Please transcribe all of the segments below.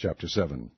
Chapter 7.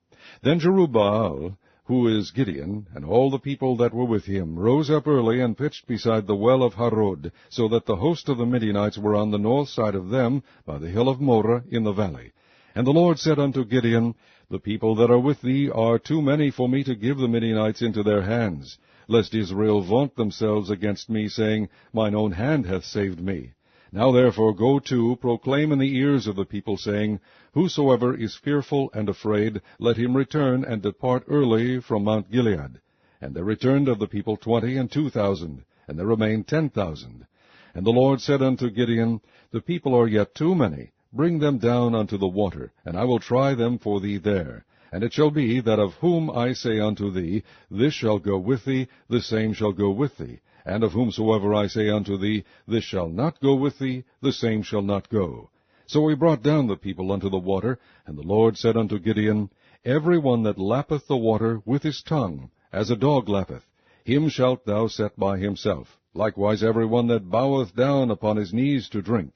Then Jerubbaal, who is Gideon, and all the people that were with him, rose up early and pitched beside the well of Harod, so that the host of the Midianites were on the north side of them, by the hill of Moreh in the valley. And the Lord said unto Gideon, The people that are with thee are too many for me to give the Midianites into their hands, lest Israel vaunt themselves against me, saying, Mine own hand hath saved me. Now therefore go to, proclaim in the ears of the people, saying, Whosoever is fearful and afraid, let him return and depart early from Mount Gilead. And there returned of the people 22,000, and there remained 10,000. And the Lord said unto Gideon, The people are yet too many. Bring them down unto the water, and I will try them for thee there. And it shall be that of whom I say unto thee, This shall go with thee, the same shall go with thee. And of whomsoever I say unto thee, This shall not go with thee, the same shall not go. So we brought down the people unto the water, and the Lord said unto Gideon, Every one that lappeth the water with his tongue, as a dog lappeth, him shalt thou set by himself. Likewise every one that boweth down upon his knees to drink.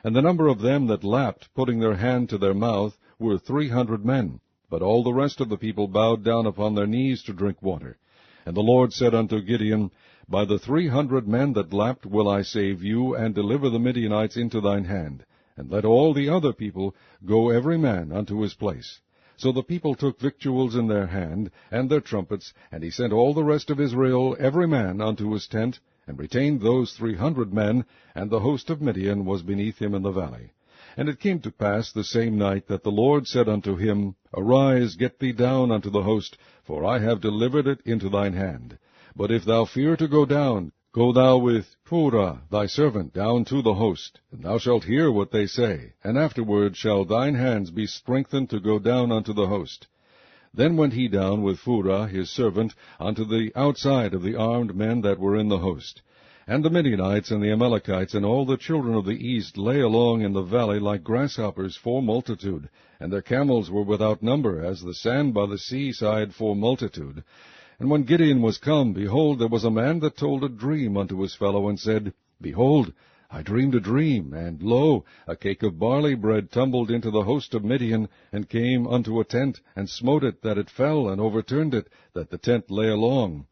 And the number of them that lapped, putting their hand to their mouth, were 300 men. But all the rest of the people bowed down upon their knees to drink water. And the Lord said unto Gideon, By the 300 men that lapped will I save you, and deliver the Midianites into thine hand. And let all the other people go every man unto his place. So the people took victuals in their hand, and their trumpets, and he sent all the rest of Israel every man unto his tent, and retained those 300 men, and the host of Midian was beneath him in the valley. And it came to pass the same night that the Lord said unto him, Arise, get thee down unto the host, for I have delivered it into thine hand. But if thou fear to go down, go thou with Phurah thy servant down to the host, and thou shalt hear what they say, and afterward shall thine hands be strengthened to go down unto the host. Then went he down with Phurah his servant unto the outside of the armed men that were in the host. And the Midianites and the Amalekites and all the children of the east lay along in the valley like grasshoppers for multitude, and their camels were without number, as the sand by the seaside for multitude. And when Gideon was come, behold, there was a man that told a dream unto his fellow, and said, Behold, I dreamed a dream, and lo, a cake of barley bread tumbled into the host of Midian, and came unto a tent, and smote it, that it fell, and overturned it, that the tent lay along.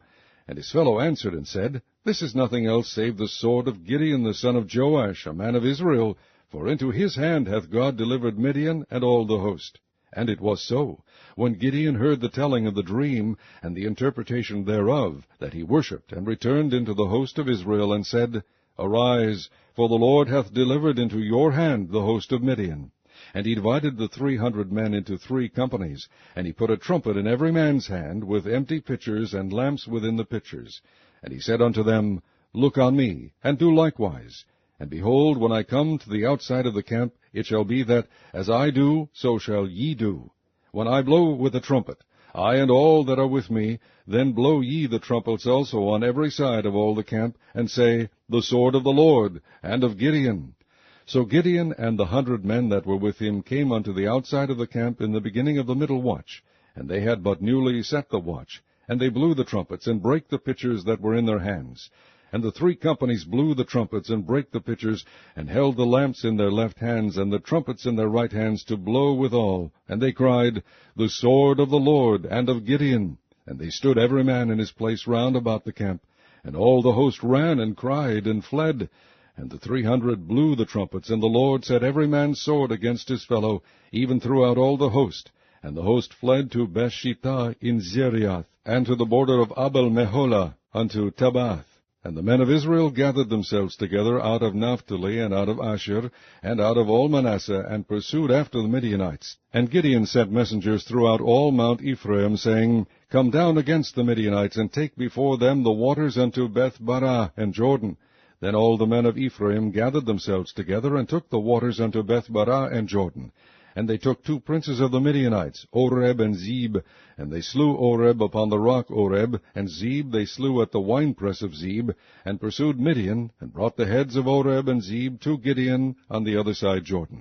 And his fellow answered and said, This is nothing else save the sword of Gideon the son of Joash, a man of Israel, for into his hand hath God delivered Midian and all the host. And it was so, when Gideon heard the telling of the dream, and the interpretation thereof, that he worshipped, and returned into the host of Israel, and said, Arise, for the Lord hath delivered into your hand the host of Midian. And he divided the 300 men into 3 companies, and he put a trumpet in every man's hand, with empty pitchers and lamps within the pitchers. And he said unto them, Look on me, and do likewise. And behold, when I come to the outside of the camp, it shall be that, as I do, so shall ye do. When I blow with the trumpet, I and all that are with me, then blow ye the trumpets also on every side of all the camp, and say, The sword of the Lord, and of Gideon. So Gideon and the 100 men that were with him came unto the outside of the camp in the beginning of the middle watch, and they had but newly set the watch. And they blew the trumpets, and brake the pitchers that were in their hands. And the 3 companies blew the trumpets, and brake the pitchers, and held the lamps in their left hands, and the trumpets in their right hands, to blow withal. And they cried, The sword of the Lord, and of Gideon. And they stood every man in his place round about the camp. And all the host ran, and cried, and fled. And the 300 blew the trumpets, and the Lord set every man's sword against his fellow, even throughout all the host. And the host fled to Bethshittah in Zeriath, and to the border of Abel-Meholah, unto Tabath. And the men of Israel gathered themselves together out of Naphtali, and out of Asher, and out of all Manasseh, and pursued after the Midianites. And Gideon sent messengers throughout all Mount Ephraim, saying, Come down against the Midianites, and take before them the waters unto Beth-barah and Jordan. Then all the men of Ephraim gathered themselves together, and took the waters unto Beth-barah and Jordan. And they took 2 princes of the Midianites, Oreb and Zeb, and they slew Oreb upon the rock Oreb, and Zeb they slew at the winepress of Zeb, and pursued Midian, and brought the heads of Oreb and Zeb to Gideon on the other side Jordan.